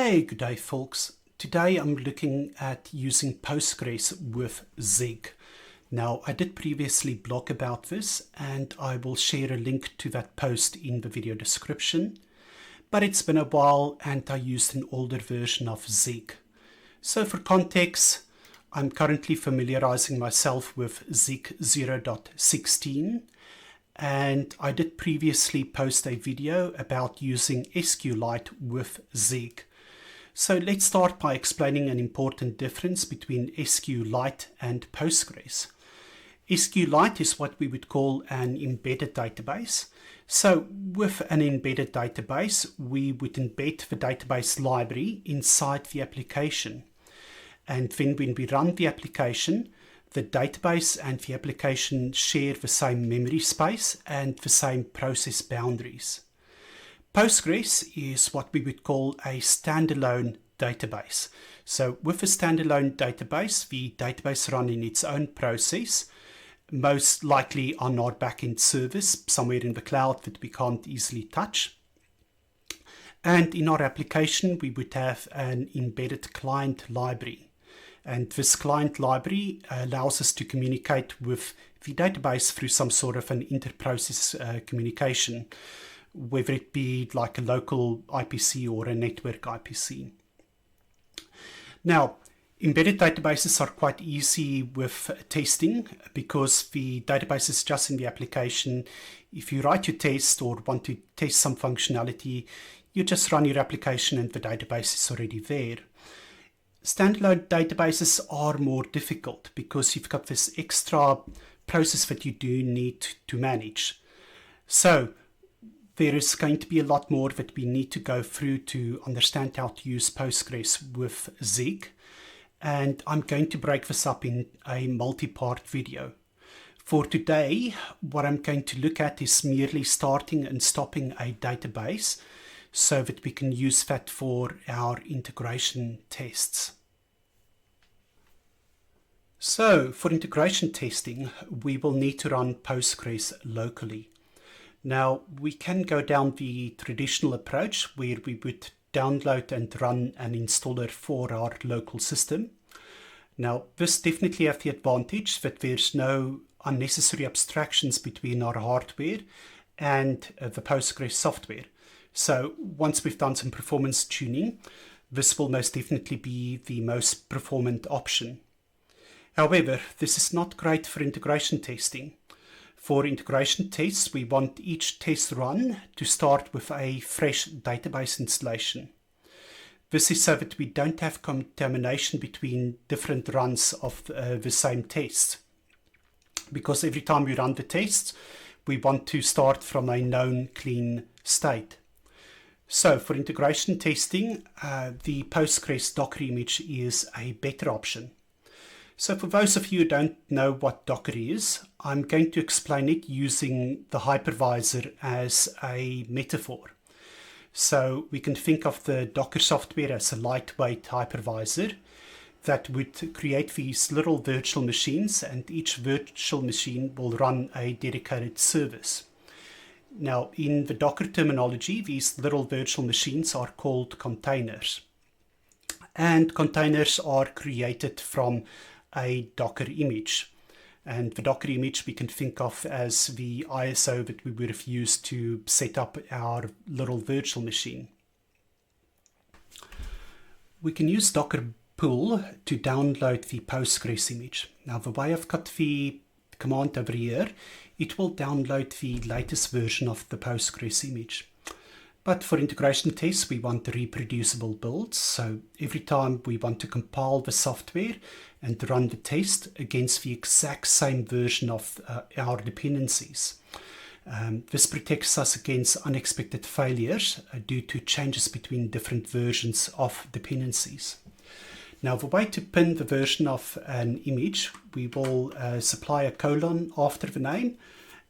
Good day folks. Today I'm looking at using Postgres with Zig. Now I did previously blog about this and I will share a link to that post in the video description. But it's been a while and I used an older version of Zig. So for context, I'm currently familiarizing myself with Zig 0.16. And I did previously post a video about using SQLite with Zig. So let's start by explaining an important difference between SQLite and Postgres. SQLite is what we would call an embedded database. So with an embedded database, we would embed the database library inside the application. And then when we run the application, the database and the application share the same memory space and the same process boundaries. Postgres is what we would call a standalone database. So with a standalone database, the database runs in its own process, most likely on our backend service, somewhere in the cloud that we can't easily touch. And in our application, we would have an embedded client library. And this client library allows us to communicate with the database through some sort of an inter-process communication, whether it be like a local IPC or a network IPC. Now, embedded databases are quite easy with testing because the database is just in the application. If you write your test or want to test some functionality, you just run your application and the database is already there. Standalone databases are more difficult because you've got this extra process that you do need to manage. So there is going to be a lot more that we need to go through to understand how to use Postgres with Zig. And I'm going to break this up in a multi-part video. For today, what I'm going to look at is merely starting and stopping a database so that we can use that for our integration tests. So for integration testing, we will need to run Postgres locally. Now we can go down the traditional approach where we would download and run an installer for our local system. Now this definitely has the advantage that there's no unnecessary abstractions between our hardware and the Postgres software. So once we've done some performance tuning, this will most definitely be the most performant option. However, this is not great for integration testing. For integration tests, we want each test run to start with a fresh database installation. This is so that we don't have contamination between different runs of the same test. Because every time we run the tests, we want to start from a known clean state. So for integration testing, the Postgres Docker image is a better option. So for those of you who don't know what Docker is, I'm going to explain it using the hypervisor as a metaphor. So we can think of the Docker software as a lightweight hypervisor that would create these little virtual machines, and each virtual machine will run a dedicated service. Now, in the Docker terminology, these little virtual machines are called containers. And containers are created from a Docker image. And the Docker image we can think of as the ISO that we would have used to set up our little virtual machine. We can use Docker pull to download the Postgres image. Now the way I've got the command over here, it will download the latest version of the Postgres image. But for integration tests, we want reproducible builds. So every time we want to compile the software and run the test against the exact same version of our dependencies. This protects us against unexpected failures due to changes between different versions of dependencies. Now, the way to pin the version of an image, we will supply a colon after the name,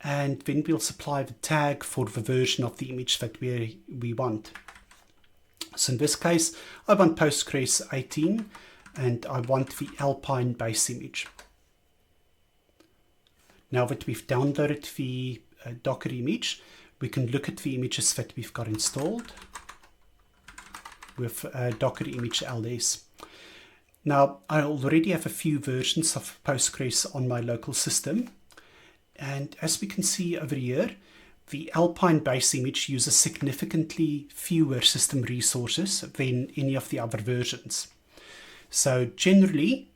and then we'll supply the tag for the version of the image that we want. So in this case, I want Postgres 18 and I want the Alpine base image. Now that we've downloaded the Docker image, we can look at the images that we've got installed. with Docker image ls. Now, I already have a few versions of Postgres on my local system. And as we can see over here, the Alpine base image uses significantly fewer system resources than any of the other versions. So generally,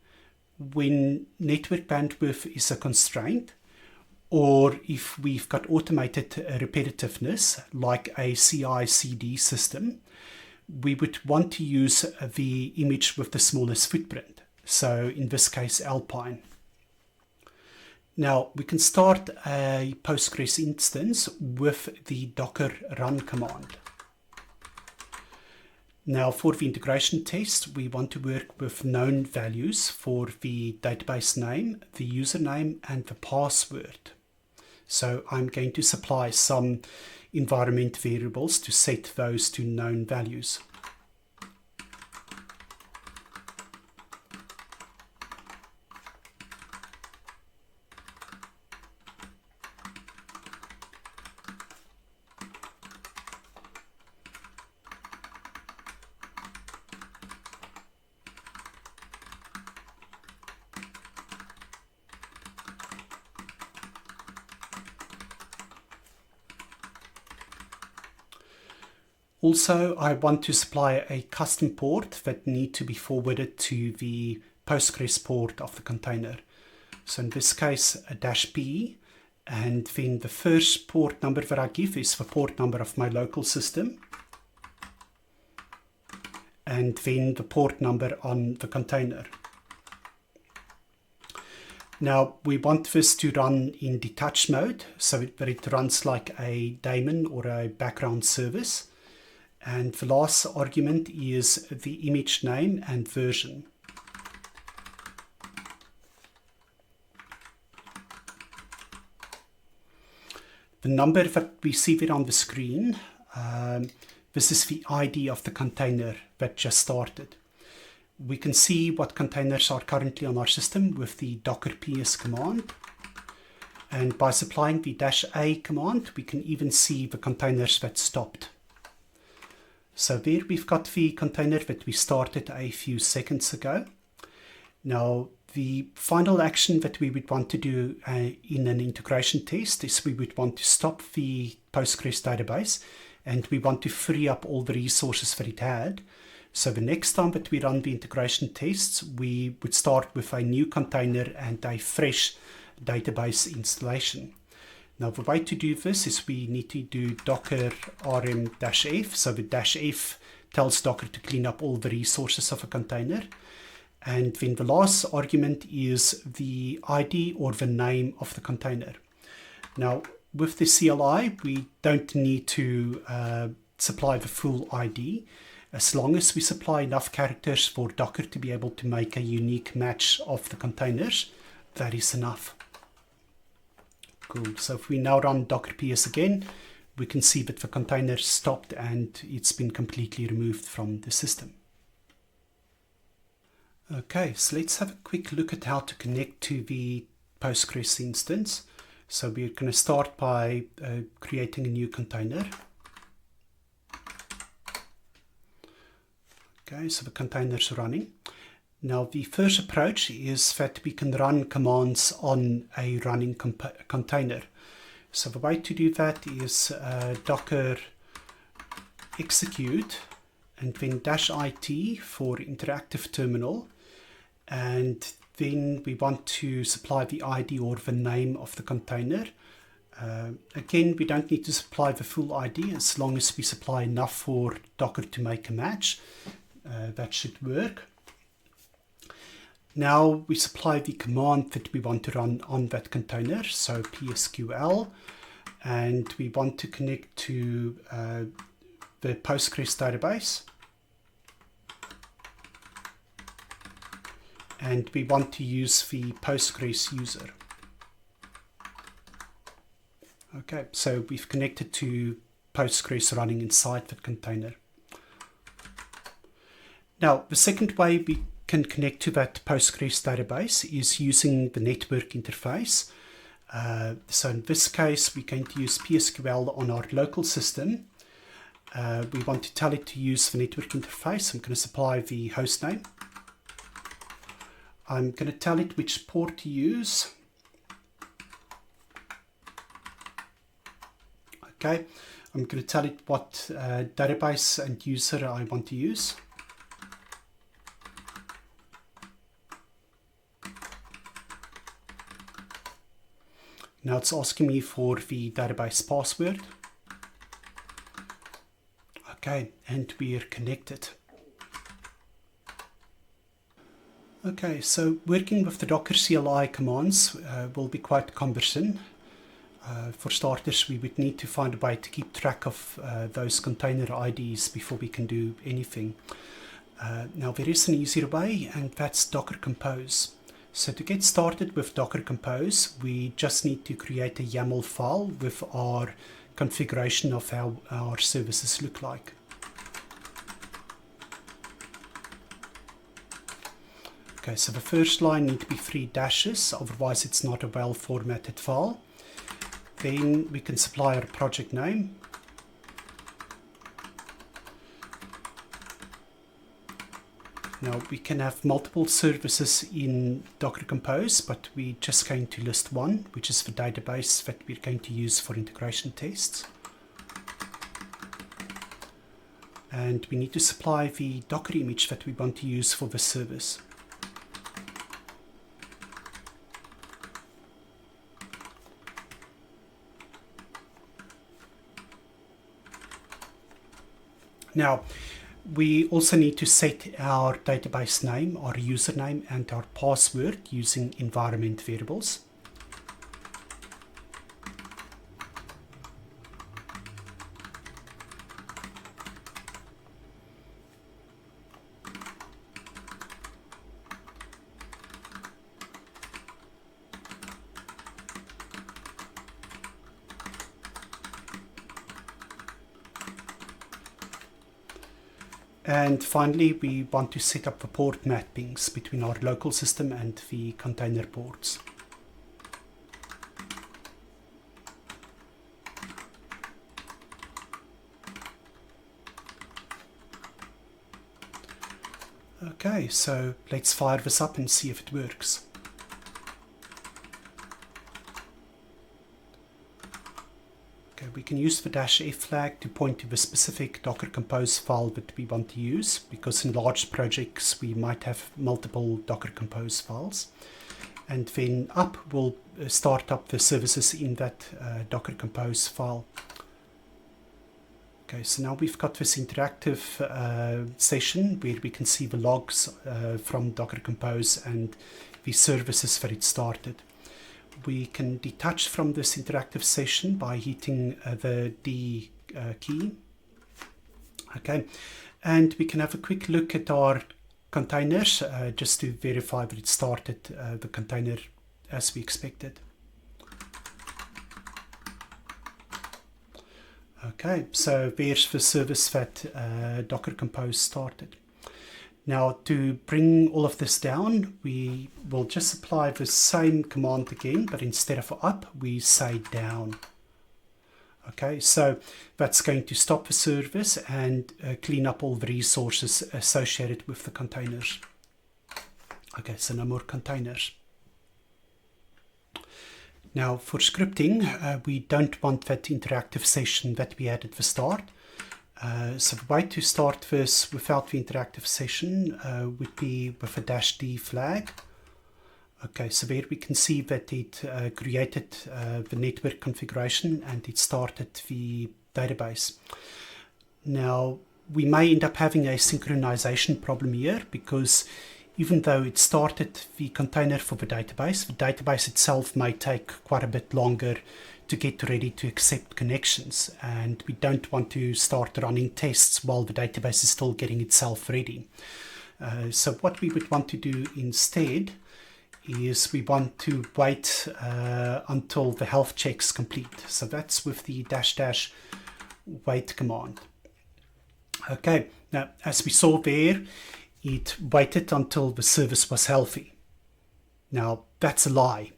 when network bandwidth is a constraint, or if we've got automated repetitiveness, like a CI/CD system, we would want to use the image with the smallest footprint. So in this case, Alpine. Now we can start a Postgres instance with the docker run command. Now for the integration test, we want to work with known values for the database name, the username, and the password. So I'm going to supply some environment variables to set those to known values. Also, I want to supply a custom port that needs to be forwarded to the Postgres port of the container. So in this case, a -p, and then the first port number that I give is the port number of my local system, and then the port number on the container. Now, we want this to run in detached mode, so that it runs like a daemon or a background service. And the last argument is the image name and version. The number that we see there on the screen, this is the ID of the container that just started. We can see what containers are currently on our system with the docker ps command. And by supplying the -a command, we can even see the containers that stopped. So there we've got the container that we started a few seconds ago. Now, the final action that we would want to do in an integration test is we would want to stop the Postgres database, and we want to free up all the resources that it had. So the next time that we run the integration tests, we would start with a new container and a fresh database installation. Now the way to do this is we need to do docker rm-f. So the -f tells Docker to clean up all the resources of a container. And then the last argument is the ID or the name of the container. Now with the CLI, we don't need to supply the full ID. As long as we supply enough characters for Docker to be able to make a unique match of the containers, that is enough. Cool. So if we now run docker ps again, we can see that the container stopped and it's been completely removed from the system. Okay, so let's have a quick look at how to connect to the Postgres instance. So we're going to start by creating a new container. Okay, so the container is running. Now the first approach is that we can run commands on a running container. So the way to do that is docker execute and then -it for interactive terminal, and then we want to supply the ID or the name of the container. Again, we don't need to supply the full ID as long as we supply enough for Docker to make a match. That should work. Now we supply the command that we want to run on that container, so PSQL, and we want to connect to the Postgres database, and we want to use the Postgres user. Okay, so we've connected to Postgres running inside that container. Now the second way we can connect to that Postgres database is using the network interface. So in this case, we're going to use PSQL on our local system. we want to tell it to use the network interface. I'm going to supply the host name. I'm going to tell it which port to use. Okay, I'm going to tell it what database and user I want to use. Now it's asking me for the database password. Okay, and we are connected. Okay, so working with the Docker CLI commands will be quite cumbersome. For starters, we would need to find a way to keep track of those container IDs before we can do anything. Now there is an easier way, and that's Docker Compose. So to get started with Docker Compose, we just need to create a YAML file with our configuration of how our services look like. Okay, so the first line needs to be 3 dashes, otherwise it's not a well-formatted file. Then we can supply our project name. Now we can have multiple services in Docker Compose, but we're just going to list one, which is the database that we're going to use for integration tests. And we need to supply the Docker image that we want to use for the service. Now, we also need to set our database name, our username, and our password using environment variables. And finally, we want to set up the port mappings between our local system and the container ports. Okay, so let's fire this up and see if it works. Okay, we can use the -f flag to point to the specific Docker Compose file that we want to use, because in large projects we might have multiple Docker Compose files. And then up will start up the services in that Docker Compose file. Okay, so now we've got this interactive session where we can see the logs from Docker Compose and the services that it started. We can detach from this interactive session by hitting the D key. Okay, and we can have a quick look at our containers just to verify that it started the container as we expected. Okay, so there's the service that Docker Compose started. Now, to bring all of this down, we will just apply the same command again, but instead of up, we say down. Okay, so that's going to stop the service and clean up all the resources associated with the containers. Okay, so no more containers. Now, for scripting, we don't want that interactive session that we had at the start. So the way to start this without the interactive session would be with a -d flag. Okay, so there we can see that it created the network configuration and it started the database. Now, we may end up having a synchronization problem here, because even though it started the container for the database itself may take quite a bit longer to get ready to accept connections, and we don't want to start running tests while the database is still getting itself ready. So what we would want to do instead is we want to wait until the health check's complete. So that's with the --wait command. Okay, now as we saw there, it waited until the service was healthy. Now that's a lie.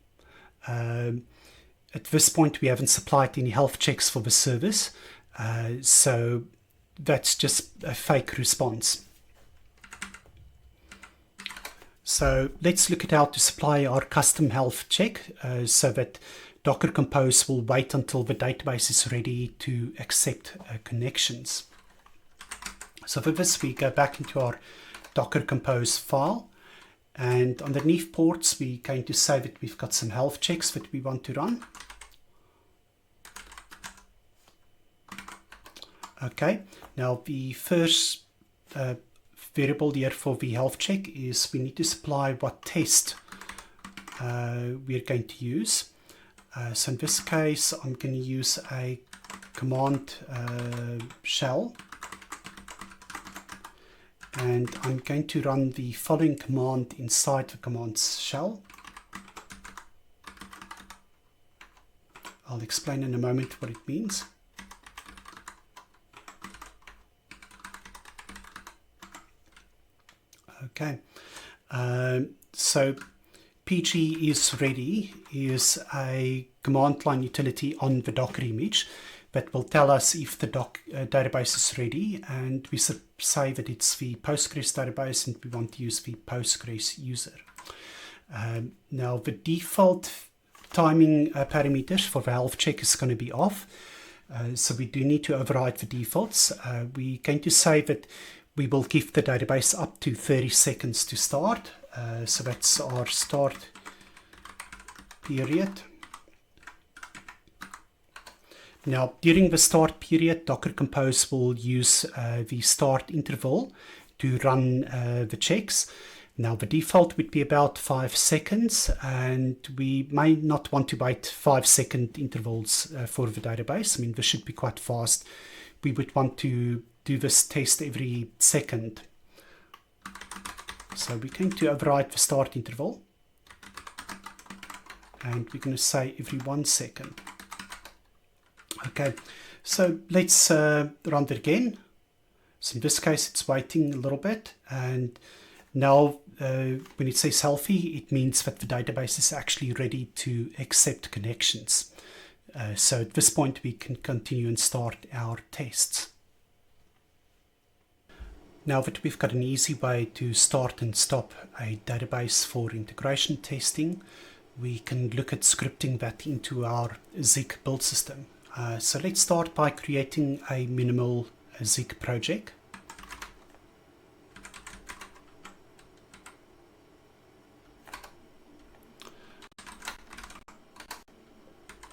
At this point, we haven't supplied any health checks for the service. So that's just a fake response. So let's look at how to supply our custom health check so that Docker Compose will wait until the database is ready to accept connections. So for this, we go back into our Docker Compose file, and underneath ports, we're going to say that we've got some health checks that we want to run. Okay, now the first variable here for the health check is we need to supply what test we're going to use. So in this case, I'm going to use a command shell, and I'm going to run the following command inside the command shell. I'll explain in a moment what it means. Okay, so PG is ready is a command line utility on the Docker image that will tell us if the database is ready, and we say that it's the Postgres database and we want to use the Postgres user. Now the default timing parameters for the health check is going to be off, so we do need to override the defaults. We're going to say that we will give the database up to 30 seconds to start. So that's our start period. Now, during the start period, Docker Compose will use the start interval to run the checks. Now, the default would be about 5 seconds, and we may not want to wait 5-second intervals for the database. I mean, this should be quite fast. We would want to do this test every second. So we're going to override the start interval, and we're going to say every 1 second. Okay, so let's run that again. So in this case, it's waiting a little bit, and now when it says healthy, it means that the database is actually ready to accept connections. So at this point, we can continue and start our tests. Now that we've got an easy way to start and stop a database for integration testing, we can look at scripting that into our Zeek build system. So let's start by creating a minimal Zeek project.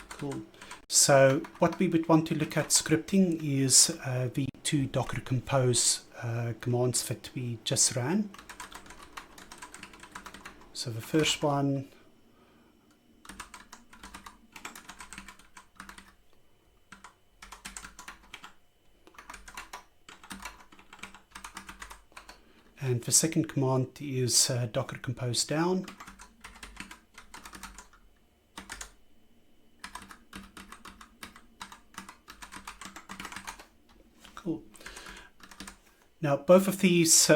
Cool. So what we would want to look at scripting is the two Docker Compose commands that we just ran. So the first one, and the second command is Docker Compose down. Cool. Now, both of these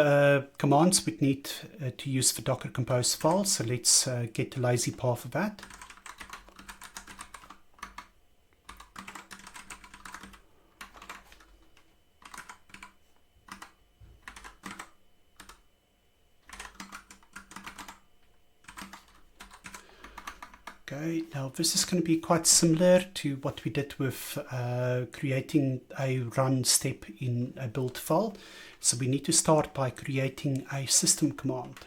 commands would need to use the Docker Compose file, so let's get the lazy path of that. Okay, now this is going to be quite similar to what we did with creating a run step in a build file. So we need to start by creating a system command.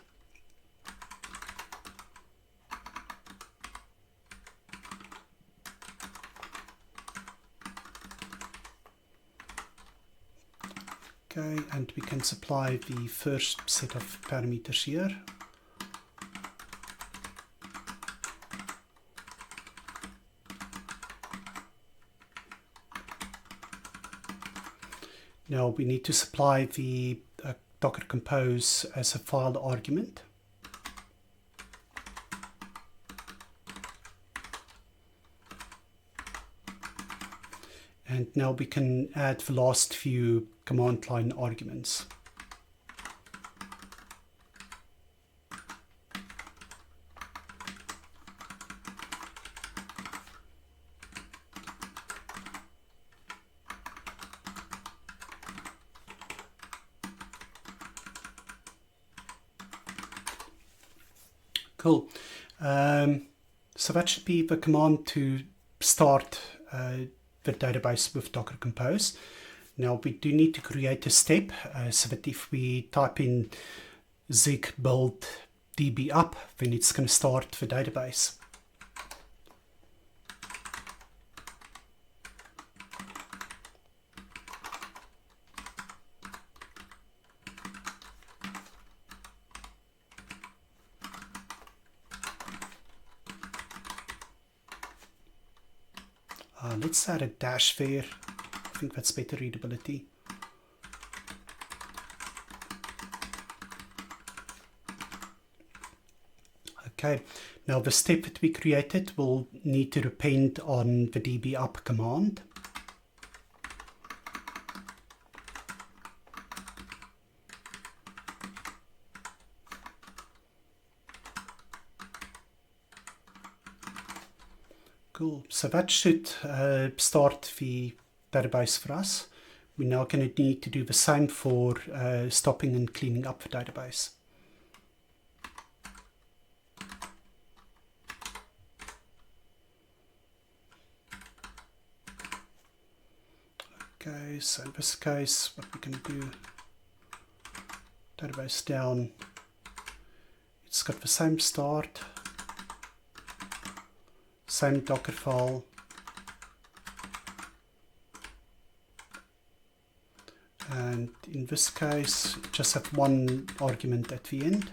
Okay, and we can supply the first set of parameters here. Now we need to supply the Docker Compose as a file argument. And now we can add the last few command line arguments. Cool. So that should be the command to start the database with Docker Compose. Now we do need to create a step so that if we type in zig build db up, then it's going to start the database. Let's add a dash there. I think that's better readability. Okay, now the step that we created will need to depend on the db up command. Cool, so that should start the database for us. We're now going to need to do the same for stopping and cleaning up the database. Okay, so in this case, what we're going to do, database down, it's got the same start, same Docker file, and in this case just have one argument at the end.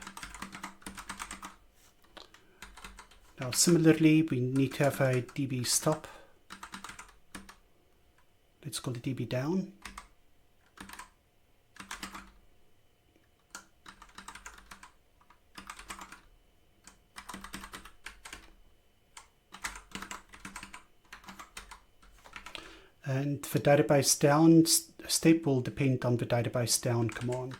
Now similarly we need to have a db stop. Let's call it db down. And the database down step will depend on the database down command.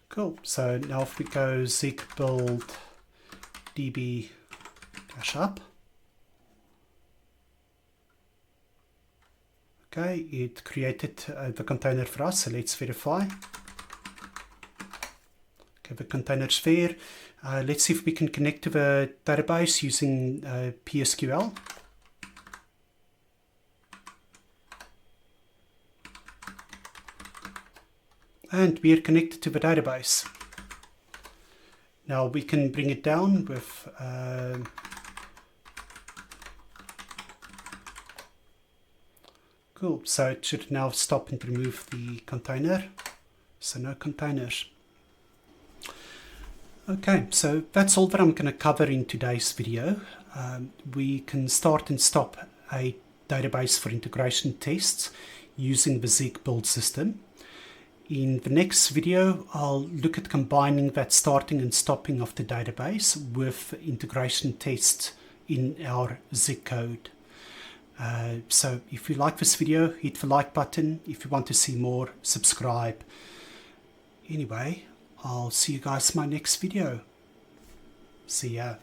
Cool. So now if we go zig build db dash up. Okay, it created the container for us, so let's verify. Okay, the container's there. Let's see if we can connect to the database using PSQL. And we are connected to the database. Now we can bring it down with cool, so it should now stop and remove the container. So no containers. Okay, so that's all that I'm going to cover in today's video. We can start and stop a database for integration tests using the zig build system. In the next video, I'll look at combining that starting and stopping of the database with integration tests in our zig code. So if you like this video, hit the like button. If you want to see more, subscribe. Anyway, I'll see you guys in my next video. See ya.